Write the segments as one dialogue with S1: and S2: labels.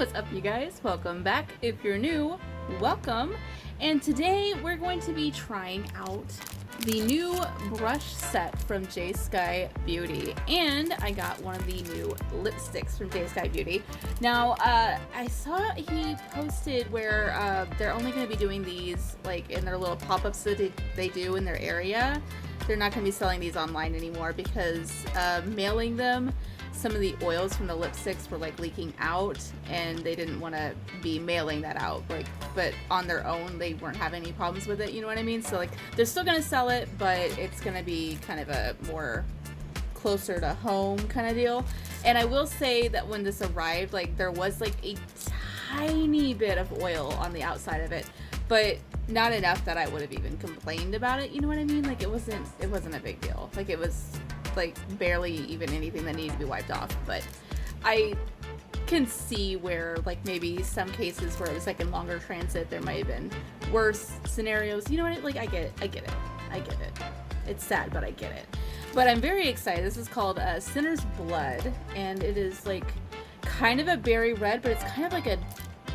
S1: What's up, you guys? Welcome back. If you're new, welcome. And today we're going to be trying out the new brush set from JSkkyBeauty, and I got one of the new lipsticks from JSkkyBeauty. Now, I saw he posted where they're only going to be doing these like in their little pop-ups that they do in their area. They're not going to be selling these online anymore because mailing them, some of the oils from the lipsticks were like leaking out, and they didn't want to be mailing that out. Like, but on their own, they weren't having any problems with it. You know what I mean? So like, they're still gonna sell it, but it's gonna be kind of a more closer to home kind of deal. And I will say that when this arrived, like there was like a tiny bit of oil on the outside of it, but not enough that I would have even complained about it. You know what I mean? Like it wasn't a big deal. Like it was like barely even anything that needed to be wiped off. But I can see where like maybe some cases where it was like in longer transit, there might have been worse scenarios. You know what I mean? Like I get it. It's sad, but I get it. But I'm very excited. This is called Sinner's Blood, and it is like kind of a berry red, but it's kind of like a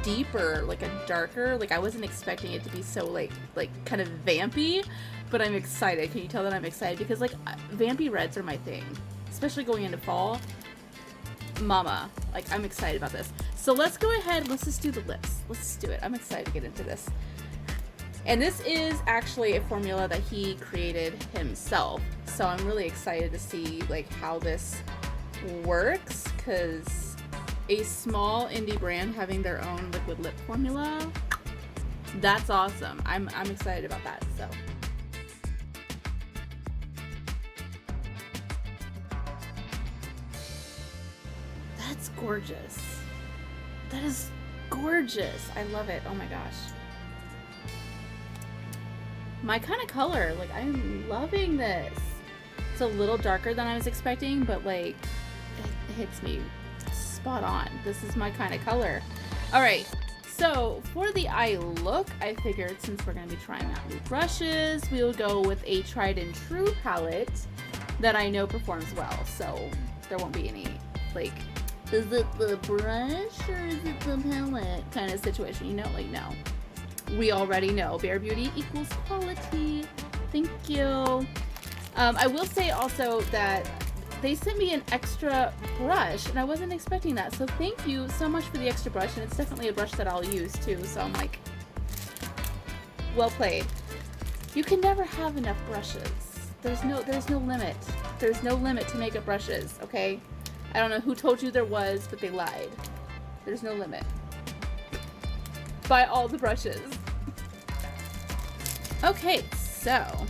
S1: deeper, like a darker, like I wasn't expecting it to be so like kind of vampy, but I'm excited. Can you tell that I'm excited? Because like vampy reds are my thing, especially going into fall. Mama, like I'm excited about this. So let's go ahead, let's just do the lips. Let's just do it. I'm excited to get into this. And this is actually a formula that he created himself. So I'm really excited to see like how this works, because a small indie brand having their own liquid lip formula, that's awesome. I'm excited about that. So that's gorgeous. That is gorgeous. I love it. Oh my gosh. My kind of color. Like I'm loving this. It's a little darker than I was expecting, but like it hits me spot on. This is my kind of color. All right, so for the eye look, I figured since we're going to be trying out new brushes, we will go with a tried and true palette that I know performs well. So there won't be any like, is it the brush or is it the palette kind of situation, you know? Like, no, we already know Bare Beauty equals quality. Thank you. I will say also that they sent me an extra brush, and I wasn't expecting that. So thank you so much for the extra brush, and it's definitely a brush that I'll use too. So I'm like, well played. You can never have enough brushes. There's no limit. There's no limit to makeup brushes, okay? I don't know who told you there was, but they lied. There's no limit. Buy all the brushes. Okay, so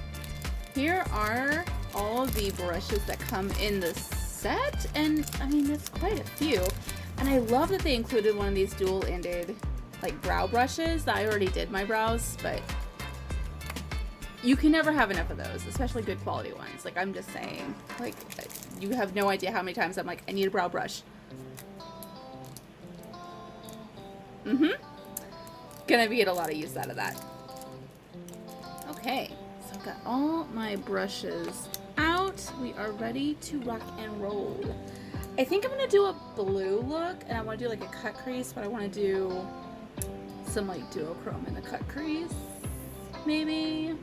S1: here are all the brushes that come in the set, and I mean that's quite a few. And I love that they included one of these dual-ended like brow brushes. I already did my brows, but you can never have enough of those, especially good quality ones. Like I'm just saying, like you have no idea how many times I'm like, I need a brow brush. Gonna get a lot of use out of that. Okay, so I've got all my brushes out. We are ready to rock and roll. I think I'm gonna do a blue look, and I want to do like a cut crease, but I want to do some like duochrome in the cut crease, maybe.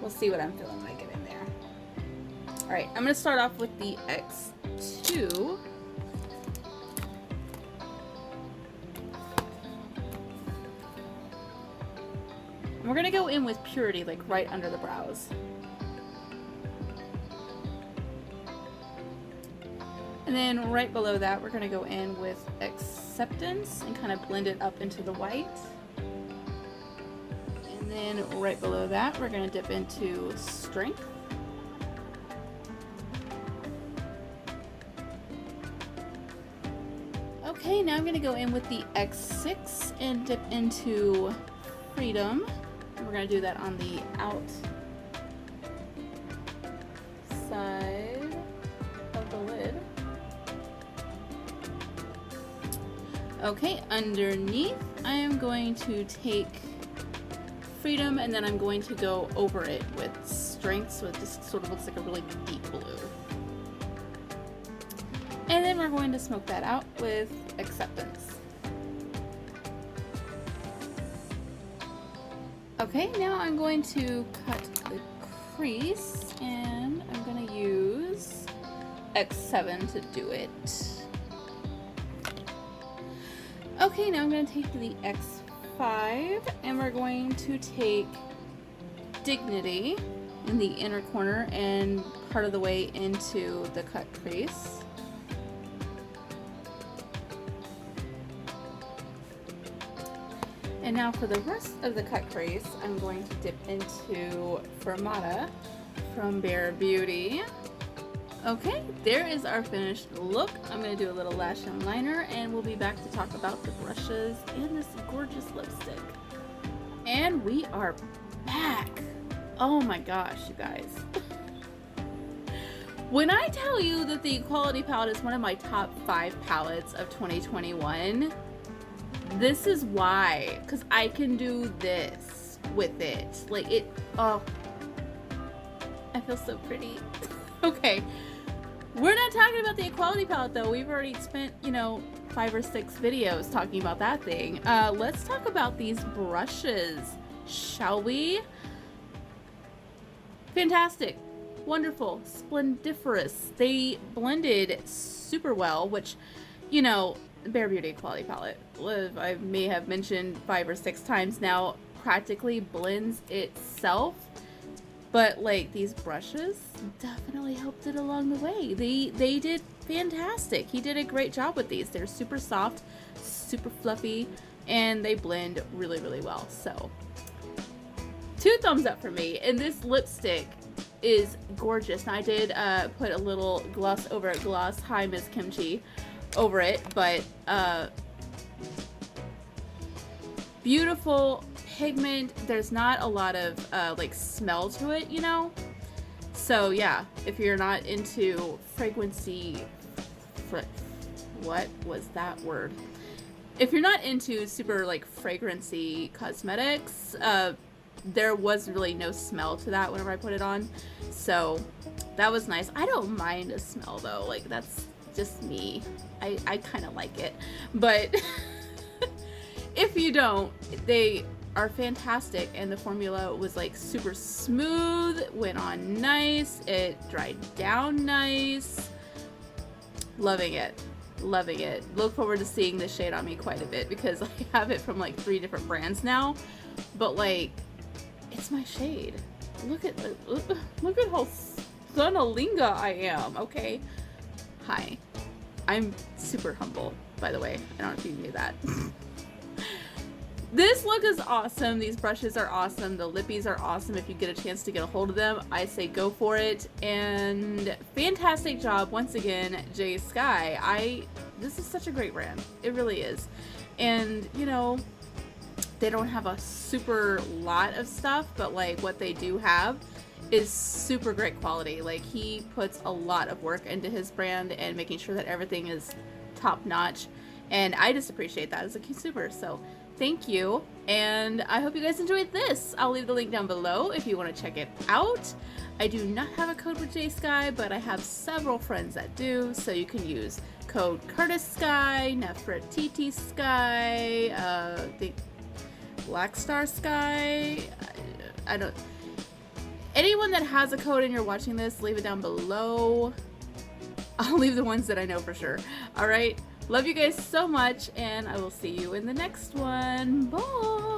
S1: We'll see what I'm feeling when I get in there. All right, I'm gonna start off with the X2. We're gonna go in with Purity, like right under the brows. And then right below that, we're gonna go in with Acceptance and kind of blend it up into the white. And then right below that, we're gonna dip into Strength. Okay, now I'm gonna go in with the X6 and dip into Freedom. We're going to do that on the outside of the lid. Okay, underneath I am going to take Freedom, and then I'm going to go over it with Strength, so it just sort of looks like a really deep blue. And then we're going to smoke that out with Acceptance. Okay, now I'm going to cut the crease, and I'm going to use X7 to do it. Okay, now I'm going to take the X5, and we're going to take Dignity in the inner corner and part of the way into the cut crease. And now for the rest of the cut crease, I'm going to dip into Fermata from Bare Beauty. Okay, there is our finished look. I'm going to do a little lash and liner, and we'll be back to talk about the brushes and this gorgeous lipstick. And we are back. Oh my gosh, you guys. When I tell you that the Equality palette is one of my top 5 palettes of 2021, this is why, because I can do this with it. Like it, oh, I feel so pretty. Okay, we're not talking about the Equality palette though. We've already spent, you know, 5 or 6 videos talking about that thing. Let's talk about these brushes, shall we? Fantastic, wonderful, splendiferous. They blended super well, which, you know, Bare Beauty Equality palette, I may have mentioned 5 or 6 times now, practically blends itself. But like these brushes definitely helped it along the way. They did fantastic. He did a great job with these. They're super soft, super fluffy, and they blend really, really well. So 2 thumbs up for me. And this lipstick is gorgeous. Now I did put a little gloss over it, gloss, hi Miss Kimchi, over it, but beautiful pigment. There's not a lot of like smell to it, you know. So yeah, if you're not into what was that word? If you're not into super like fragrancy cosmetics, there was really no smell to that whenever I put it on, so that was nice. I don't mind a smell though, like that's just me. I kind of like it, but if you don't, they are fantastic, and the formula was like super smooth, went on nice, it dried down nice. Loving it, loving it. Look forward to seeing this shade on me quite a bit because I have it from like 3 different brands now, but like it's my shade. Look at how Sonalinga I am. Okay, hi, I'm super humble, by the way. I don't know if you knew that. This look is awesome. These brushes are awesome. The lippies are awesome. If you get a chance to get a hold of them, I say go for it. And fantastic job once again, JSkkyBeauty. This is such a great brand. It really is. And you know, they don't have a super lot of stuff, but like what they do have is super great quality. Like he puts a lot of work into his brand and making sure that everything is top notch. And I just appreciate that as a consumer. So thank you, and I hope you guys enjoyed this. I'll leave the link down below if you want to check it out. I do not have a code with JSkky, but I have several friends that do, so you can use code CurtisSkky, NefertitiSkky, the BlackStarSkky. I don't. Anyone that has a code and you're watching this, leave it down below. I'll leave the ones that I know for sure. All right. Love you guys so much, and I will see you in the next one. Bye!